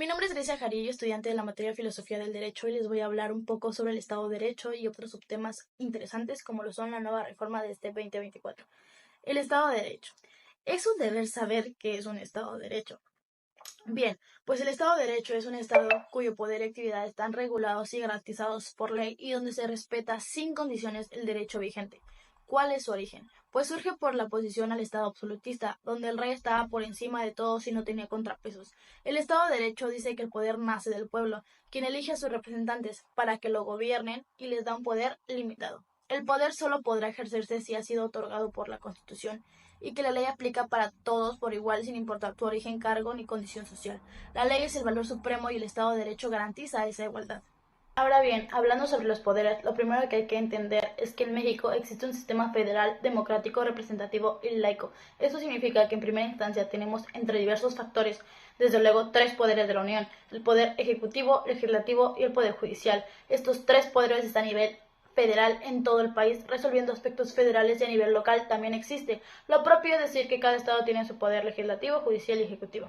Mi nombre es Grecia Jarillo, estudiante de la materia de Filosofía del Derecho, y les voy a hablar un poco sobre el Estado de Derecho y otros subtemas interesantes como lo son la nueva reforma de este 2024. El Estado de Derecho. Es un deber saber qué es un Estado de Derecho. Bien, pues el Estado de Derecho es un Estado cuyo poder y actividades están regulados y garantizados por ley y donde se respeta sin condiciones el derecho vigente. ¿Cuál es su origen? Pues surge por la oposición al Estado absolutista, donde el rey estaba por encima de todos y no tenía contrapesos. El Estado de Derecho dice que el poder nace del pueblo, quien elige a sus representantes para que lo gobiernen y les da un poder limitado. El poder solo podrá ejercerse si ha sido otorgado por la Constitución y que la ley aplica para todos por igual sin importar tu origen, cargo ni condición social. La ley es el valor supremo y el Estado de Derecho garantiza esa igualdad. Ahora bien, hablando sobre los poderes, lo primero que hay que entender es que en México existe un sistema federal, democrático, representativo y laico. Esto significa que en primera instancia tenemos entre diversos factores, desde luego, tres poderes de la Unión: el poder ejecutivo, legislativo y el poder judicial. Estos tres poderes están a nivel federal en todo el país, resolviendo aspectos federales, y a nivel local también existe. Lo propio es decir que cada estado tiene su poder legislativo, judicial y ejecutivo.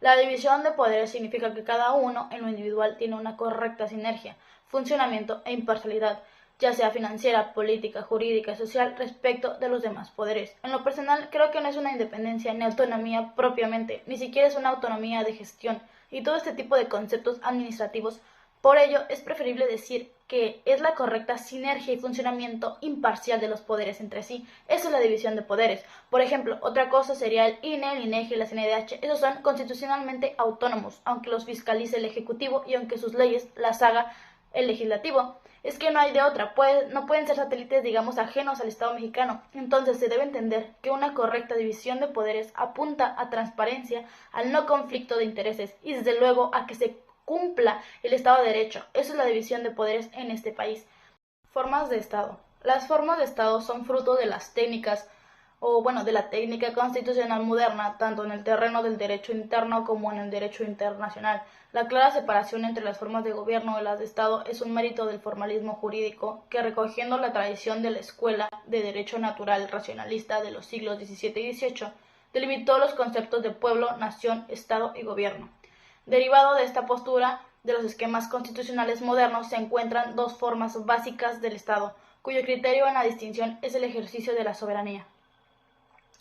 La división de poderes significa que cada uno en lo individual tiene una correcta sinergia, funcionamiento e imparcialidad, ya sea financiera, política, jurídica, social, respecto de los demás poderes. En lo personal, creo que no es una independencia ni autonomía propiamente, ni siquiera es una autonomía de gestión, y todo este tipo de conceptos administrativos. Por ello, es preferible decir que es la correcta sinergia y funcionamiento imparcial de los poderes entre sí. Esa es la división de poderes. Por ejemplo, otra cosa sería el INE, el INEGI y la CNDH. Esos son constitucionalmente autónomos, aunque los fiscalice el Ejecutivo y aunque sus leyes las haga el Legislativo. Es que no hay de otra, no pueden ser satélites, digamos, ajenos al Estado mexicano. Entonces se debe entender que una correcta división de poderes apunta a transparencia, al no conflicto de intereses y desde luego a que se cumpla el Estado de Derecho. Eso es la división de poderes en este país. Formas de Estado. Las formas de Estado son fruto de las técnicas, de la técnica constitucional moderna, tanto en el terreno del derecho interno como en el derecho internacional. La clara separación entre las formas de gobierno y las de Estado es un mérito del formalismo jurídico que, recogiendo la tradición de la escuela de derecho natural racionalista de los siglos XVII y XVIII, delimitó los conceptos de pueblo, nación, Estado y gobierno. Derivado de esta postura de los esquemas constitucionales modernos se encuentran dos formas básicas del Estado, cuyo criterio en la distinción es el ejercicio de la soberanía.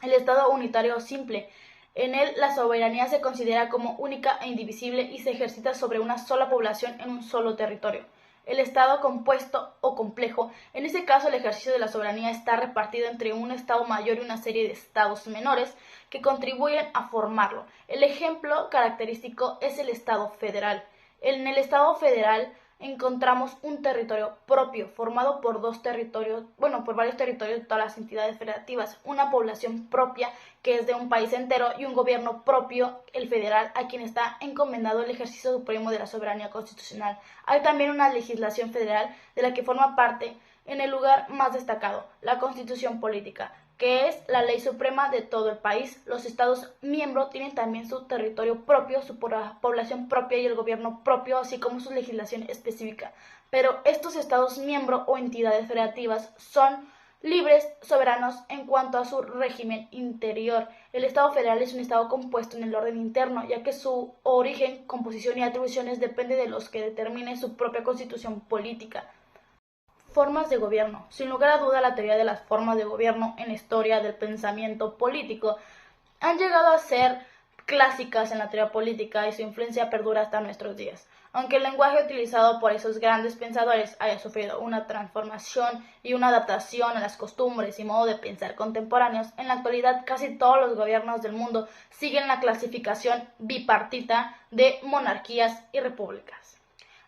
El Estado unitario simple. En él la soberanía se considera como única e indivisible y se ejercita sobre una sola población en un solo territorio. El Estado compuesto o complejo. En este caso, el ejercicio de la soberanía está repartido entre un Estado mayor y una serie de Estados menores que contribuyen a formarlo. El ejemplo característico es el Estado federal. En el Estado federal encontramos un territorio propio, formado por por varios territorios de todas las entidades federativas, una población propia que es de un país entero y un gobierno propio, el federal, a quien está encomendado el ejercicio supremo de la soberanía constitucional. Hay también una legislación federal de la que forma parte, en el lugar más destacado, la Constitución Política, que es la ley suprema de todo el país. Los Estados miembros tienen también su territorio propio, su población propia y el gobierno propio, así como su legislación específica. Pero estos Estados miembros o entidades federativas son libres, soberanos en cuanto a su régimen interior. El Estado federal es un Estado compuesto en el orden interno, ya que su origen, composición y atribuciones depende de los que determine su propia constitución política. Formas de gobierno. Sin lugar a duda, la teoría de las formas de gobierno en la historia del pensamiento político han llegado a ser clásicas en la teoría política y su influencia perdura hasta nuestros días. Aunque el lenguaje utilizado por esos grandes pensadores haya sufrido una transformación y una adaptación a las costumbres y modo de pensar contemporáneos, en la actualidad casi todos los gobiernos del mundo siguen la clasificación bipartita de monarquías y repúblicas.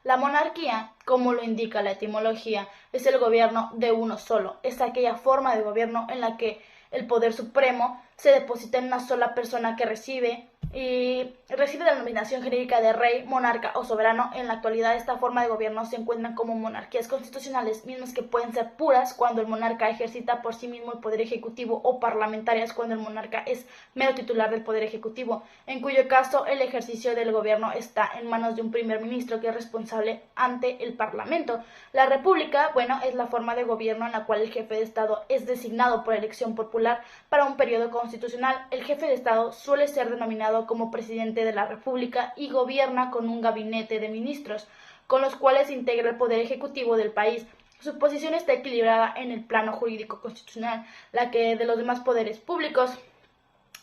La monarquía, como lo indica la etimología, es el gobierno de uno solo. Es aquella forma de gobierno en la que el poder supremo se deposita en una sola persona que recibe la denominación genérica de rey, monarca o soberano. En la actualidad, esta forma de gobierno se encuentran como monarquías constitucionales, mismas que pueden ser puras cuando el monarca ejercita por sí mismo el poder ejecutivo, o parlamentarias cuando el monarca es mero titular del poder ejecutivo, en cuyo caso el ejercicio del gobierno está en manos de un primer ministro que es responsable ante el parlamento. La república, es la forma de gobierno en la cual el jefe de Estado es designado por elección popular para un periodo constitucional. El jefe de Estado suele ser denominado derecho como presidente de la República y gobierna con un gabinete de ministros, con los cuales integra el poder ejecutivo del país. Su posición está equilibrada en el plano jurídico constitucional, la que de los demás poderes públicos.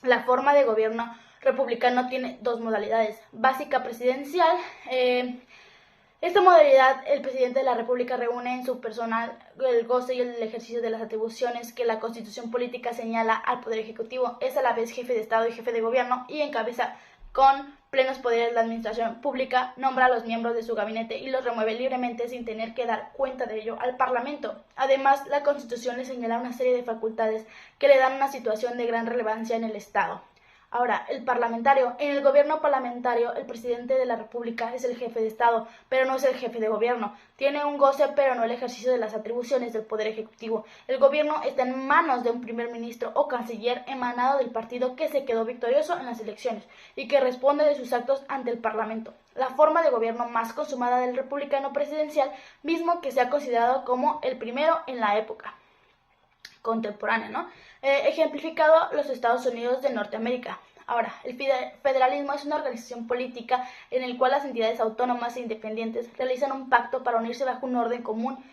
La forma de gobierno republicano tiene dos modalidades: básica presidencial. Esta modalidad, el presidente de la República reúne en su personal el goce y el ejercicio de las atribuciones que la Constitución política señala al Poder Ejecutivo. Es a la vez jefe de Estado y jefe de gobierno y encabeza con plenos poderes la administración pública, nombra a los miembros de su gabinete y los remueve libremente sin tener que dar cuenta de ello al Parlamento. Además, la Constitución le señala una serie de facultades que le dan una situación de gran relevancia en el Estado. Ahora, el parlamentario. En el gobierno parlamentario, el presidente de la República es el jefe de Estado, pero no es el jefe de gobierno. Tiene un goce, pero no el ejercicio de las atribuciones del Poder Ejecutivo. El gobierno está en manos de un primer ministro o canciller emanado del partido que se quedó victorioso en las elecciones y que responde de sus actos ante el Parlamento. La forma de gobierno más consumada del republicano presidencial, mismo que se ha considerado como el primero en la época contemporánea, ¿no? Ejemplificado los Estados Unidos de Norteamérica. Ahora, el federalismo es una organización política en el cual las entidades autónomas e independientes realizan un pacto para unirse bajo un orden común,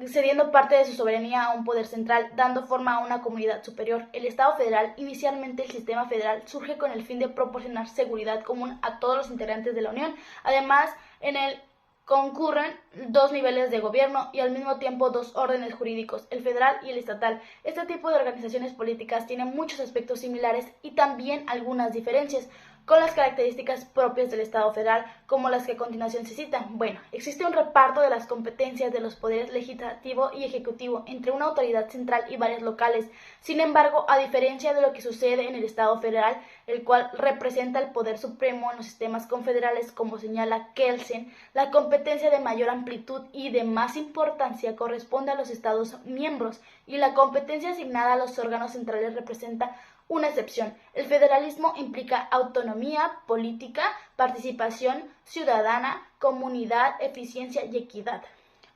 cediendo parte de su soberanía a un poder central, dando forma a una comunidad superior. El Estado federal, inicialmente el sistema federal, surge con el fin de proporcionar seguridad común a todos los integrantes de la Unión. Además, en el concurren dos niveles de gobierno y al mismo tiempo dos órdenes jurídicos, el federal y el estatal. Este tipo de organizaciones políticas tienen muchos aspectos similares y también algunas diferencias con las características propias del Estado federal, como las que a continuación se citan. Bueno, existe un reparto de las competencias de los poderes legislativo y ejecutivo entre una autoridad central y varias locales. Sin embargo, a diferencia de lo que sucede en el Estado federal, el cual representa el poder supremo en los sistemas confederales, como señala Kelsen, la competencia de mayor amplitud y de más importancia corresponde a los Estados miembros, y la competencia asignada a los órganos centrales representa una excepción. El federalismo implica autonomía política, participación ciudadana, comunidad, eficiencia y equidad.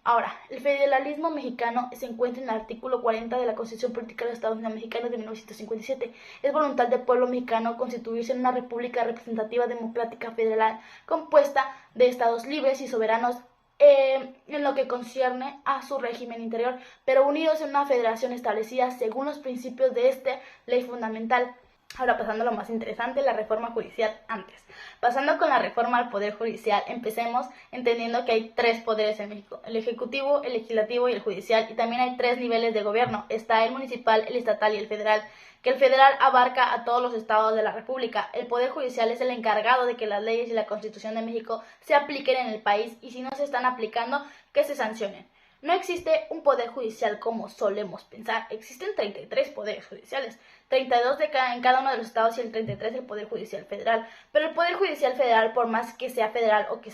Ahora, el federalismo mexicano se encuentra en el artículo 40 de la Constitución Política de los Estados Unidos Mexicanos de 1957. Es voluntad del pueblo mexicano constituirse en una república representativa democrática federal compuesta de estados libres y soberanos en lo que concierne a su régimen interior, pero unidos en una federación establecida según los principios de esta ley fundamental. Ahora, pasando a lo más interesante, la reforma judicial antes. Pasando con la reforma al Poder Judicial, empecemos entendiendo que hay tres poderes en México: el ejecutivo, el legislativo y el judicial, y también hay tres niveles de gobierno: está el municipal, el estatal y el federal, que el federal abarca a todos los estados de la República. El Poder Judicial es el encargado de que las leyes y la Constitución de México se apliquen en el país y si no se están aplicando, que se sancionen. No existe un poder judicial como solemos pensar. Existen 33 poderes judiciales, 32 en cada uno de los estados y el 33 el Poder Judicial Federal. Pero el Poder Judicial Federal, por más que sea federal o que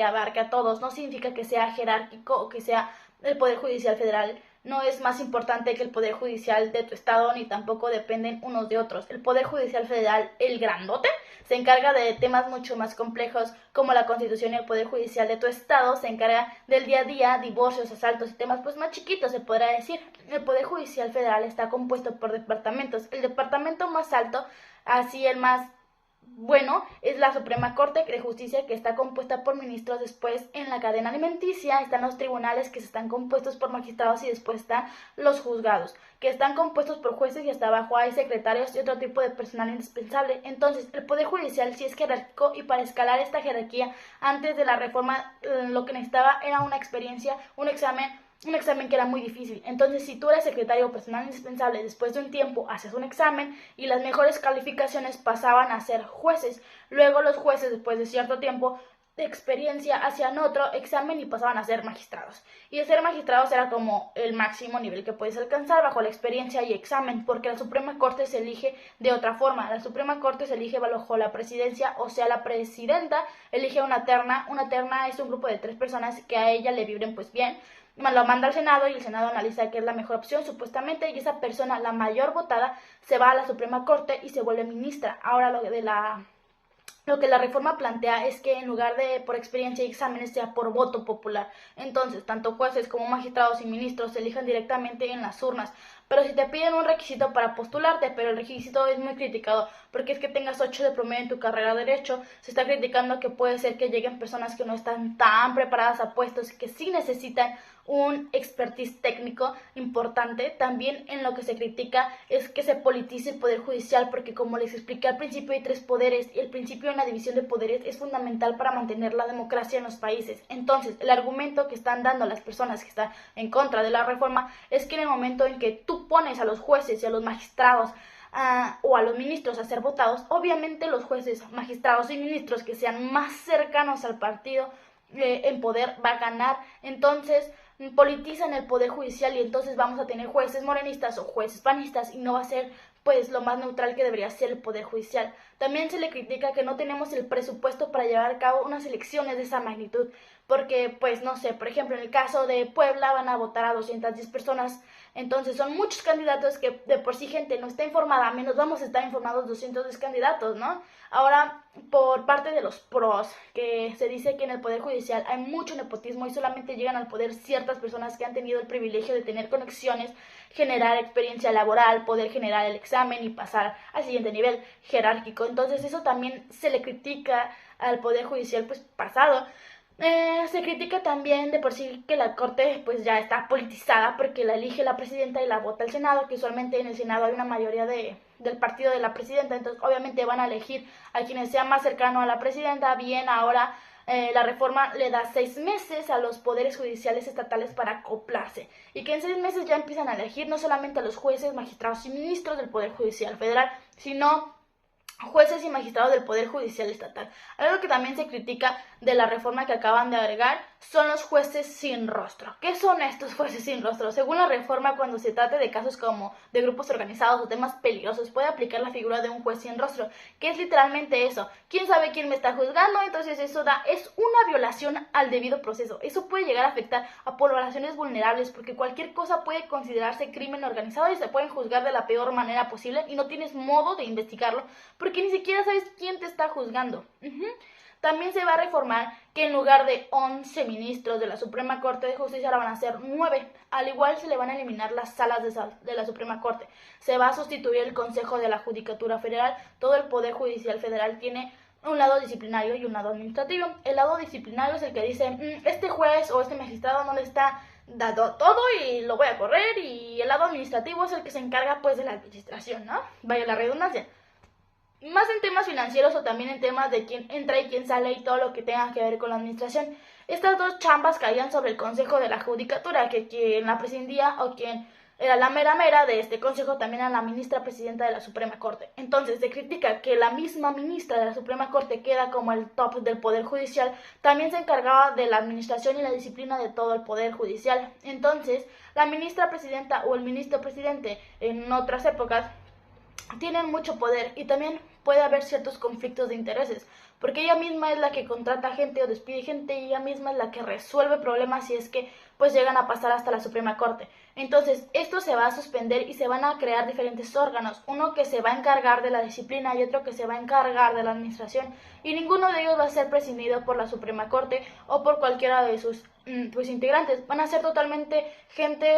abarque a todos, no significa que sea jerárquico o que sea el Poder Judicial Federal no es más importante que el Poder Judicial de tu estado, ni tampoco dependen unos de otros. El Poder Judicial Federal, el grandote, se encarga de temas mucho más complejos como la Constitución, y el Poder Judicial de tu estado se encarga del día a día, divorcios, asaltos y temas pues más chiquitos, se podrá decir. El Poder Judicial Federal está compuesto por departamentos. El departamento más alto, así el más bueno, es la Suprema Corte de Justicia, que está compuesta por ministros. Después, en la cadena alimenticia, están los tribunales, que están compuestos por magistrados, y después están los juzgados, que están compuestos por jueces, y hasta abajo hay secretarios y otro tipo de personal indispensable. Entonces, el Poder Judicial sí es jerárquico, y para escalar esta jerarquía, antes de la reforma, lo que necesitaba era una experiencia, un examen que era muy difícil. Entonces, si tú eres secretario o personal indispensable, después de un tiempo haces un examen y las mejores calificaciones pasaban a ser jueces. Luego los jueces, después de cierto tiempo de experiencia, hacían otro examen y pasaban a ser magistrados. Y de ser magistrados era como el máximo nivel que puedes alcanzar bajo la experiencia y examen, porque la Suprema Corte se elige de otra forma. La Suprema Corte se elige bajo la presidencia, o sea, la presidenta elige una terna. Una terna es un grupo de 3 personas que a ella le vibren pues bien. Lo manda al Senado y el Senado analiza qué es la mejor opción supuestamente, y esa persona, la mayor votada, se va a la Suprema Corte y se vuelve ministra. Ahora lo que la reforma plantea es que en lugar de por experiencia y exámenes sea por voto popular. Entonces, tanto jueces como magistrados y ministros se elijan directamente en las urnas Pero si te piden un requisito para postularte, pero el requisito es muy criticado, porque es que tengas 8 de promedio en tu carrera de Derecho, se está criticando que puede ser que lleguen personas que no están tan preparadas a puestos, que sí necesitan un expertise técnico importante. También en lo que se critica es que se politice el poder judicial, porque como les expliqué al principio hay 3 poderes y el principio de una división de poderes es fundamental para mantener la democracia en los países. Entonces el argumento que están dando las personas que están en contra de la reforma es que en el momento en que tú pones a los jueces y a los magistrados o a los ministros a ser votados, obviamente los jueces, magistrados y ministros que sean más cercanos al partido en poder va a ganar. Entonces politizan el poder judicial y entonces vamos a tener jueces morenistas o jueces panistas y no va a ser pues lo más neutral que debería ser el poder judicial. También se le critica que no tenemos el presupuesto para llevar a cabo unas elecciones de esa magnitud, porque pues no sé, por ejemplo en el caso de Puebla van a votar a 210 personas, entonces son muchos candidatos que de por sí gente no está informada, menos vamos a estar informados 210 candidatos, ¿no? Ahora, por parte de los pros, que se dice que en el Poder Judicial hay mucho nepotismo y solamente llegan al poder ciertas personas que han tenido el privilegio de tener conexiones, generar experiencia laboral, poder generar el examen y pasar al siguiente nivel jerárquico. Entonces eso también se le critica al Poder Judicial pues pasado. Se critica también de por sí que la Corte pues ya está politizada porque la elige la presidenta y la vota el Senado, que usualmente en el Senado hay una mayoría del partido de la presidenta, entonces obviamente van a elegir a quienes sean más cercanos a la presidenta. Bien, ahora la reforma le da 6 meses a los poderes judiciales estatales para acoplarse y que en 6 meses ya empiezan a elegir no solamente a los jueces, magistrados y ministros del Poder Judicial Federal, sino jueces y magistrados del Poder Judicial Estatal. Algo que también se critica de la reforma que acaban de agregar son los jueces sin rostro. ¿Qué son estos jueces sin rostro? Según la reforma, cuando se trate de casos como de grupos organizados o temas peligrosos, puede aplicar la figura de un juez sin rostro, que es literalmente eso. ¿Quién sabe quién me está juzgando? Entonces eso es una violación al debido proceso. Eso puede llegar a afectar a poblaciones vulnerables, porque cualquier cosa puede considerarse crimen organizado y se pueden juzgar de la peor manera posible y no tienes modo de investigarlo porque ni siquiera sabes quién te está juzgando. También se va a reformar que en lugar de 11 ministros de la Suprema Corte de Justicia ahora van a ser 9. Al igual se le van a eliminar las salas de la Suprema Corte. Se va a sustituir el Consejo de la Judicatura Federal. Todo el Poder Judicial Federal tiene un lado disciplinario y un lado administrativo. El lado disciplinario es el que dice, este juez o este magistrado no le está dado todo y lo voy a correr, y el lado administrativo es el que se encarga pues de la administración, ¿no? Vaya la redundancia. Más en temas financieros o también en temas de quién entra y quién sale y todo lo que tenga que ver con la administración. Estas 2 chambas caían sobre el Consejo de la Judicatura, que quien la presidía o quien era la mera de este consejo también era la ministra presidenta de la Suprema Corte. Entonces se critica que la misma ministra de la Suprema Corte queda como el top del Poder Judicial, también se encargaba de la administración y la disciplina de todo el Poder Judicial. Entonces la ministra presidenta o el ministro presidente en otras épocas tienen mucho poder y también puede haber ciertos conflictos de intereses, porque ella misma es la que contrata gente o despide gente y ella misma es la que resuelve problemas si es que pues llegan a pasar hasta la Suprema Corte. Entonces esto se va a suspender y se van a crear diferentes órganos, uno que se va a encargar de la disciplina y otro que se va a encargar de la administración, y ninguno de ellos va a ser presidido por la Suprema Corte o por cualquiera de sus pues integrantes, van a ser totalmente gente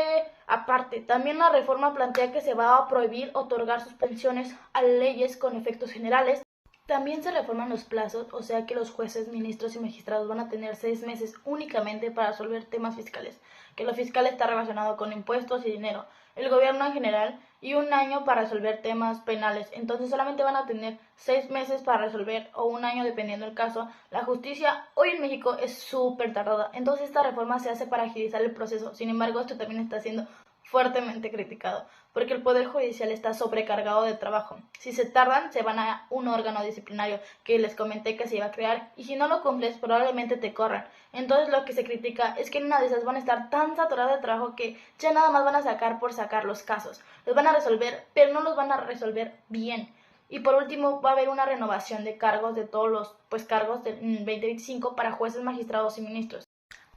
aparte. También la reforma plantea que se va a prohibir otorgar suspensiones a leyes con efectos generales. También se reforman los plazos, o sea que los jueces, ministros y magistrados van a tener 6 meses únicamente para resolver temas fiscales, que lo fiscal está relacionado con impuestos y dinero, el gobierno en general, y 1 año para resolver temas penales. Entonces solamente van a tener 6 meses para resolver, o 1 año dependiendo del caso. La justicia hoy en México es súper tardada, entonces esta reforma se hace para agilizar el proceso. Sin embargo, esto también está siendo fuertemente criticado, porque el Poder Judicial está sobrecargado de trabajo. Si se tardan, se van a un órgano disciplinario que les comenté que se iba a crear, y si no lo cumples, probablemente te corran. Entonces lo que se critica es que en una de esas van a estar tan saturados de trabajo que ya nada más van a sacar por sacar los casos. Los van a resolver, pero no los van a resolver bien. Y por último, va a haber una renovación de cargos de todos los cargos del 2025 para jueces, magistrados y ministros.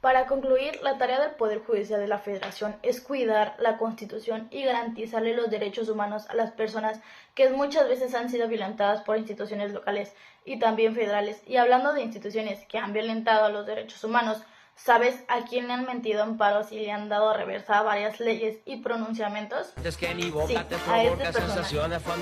Para concluir, la tarea del Poder Judicial de la Federación es cuidar la Constitución y garantizarle los derechos humanos a las personas que muchas veces han sido violentadas por instituciones locales y también federales. Y hablando de instituciones que han violentado los derechos humanos, ¿Sabes a quién le han mentido en paros y le han dado reversa a varias leyes y pronunciamientos? Sí, a estas personas.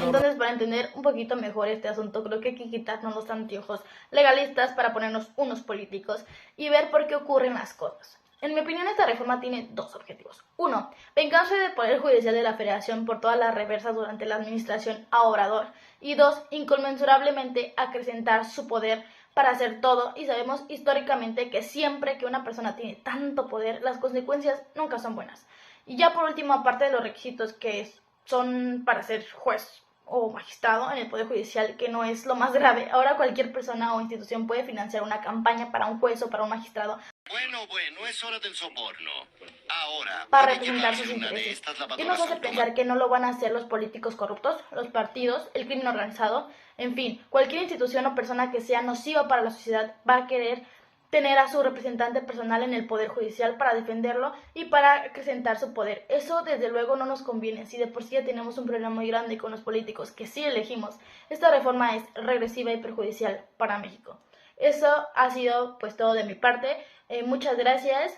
Entonces, para entender un poquito mejor este asunto, creo que hay que quitarnos los anteojos legalistas para ponernos unos políticos y ver por qué ocurren las cosas. En mi opinión, esta reforma tiene dos objetivos. Uno, vengarse del Poder Judicial de la Federación por todas las reversas durante la administración a Obrador. Y dos, inconmensurablemente acrecentar su poder para hacer todo, y sabemos históricamente que siempre que una persona tiene tanto poder, las consecuencias nunca son buenas. Y ya por último, aparte de los requisitos que son para ser juez o magistrado en el Poder Judicial, que no es lo más grave, ahora cualquier persona o institución puede financiar una campaña para un juez o para un magistrado. Bueno, es hora del soborno. Ahora, Para representar sus intereses. Y nos hace pensar que no lo van a hacer los políticos corruptos, los partidos, el crimen organizado, en fin, cualquier institución o persona que sea nociva para la sociedad va a querer tener a su representante personal en el Poder Judicial para defenderlo y para acrecentar su poder. Eso desde luego no nos conviene, si de por sí ya tenemos un problema muy grande con los políticos que sí elegimos. Esta reforma es regresiva y perjudicial para México. Eso ha sido pues todo de mi parte. Muchas gracias.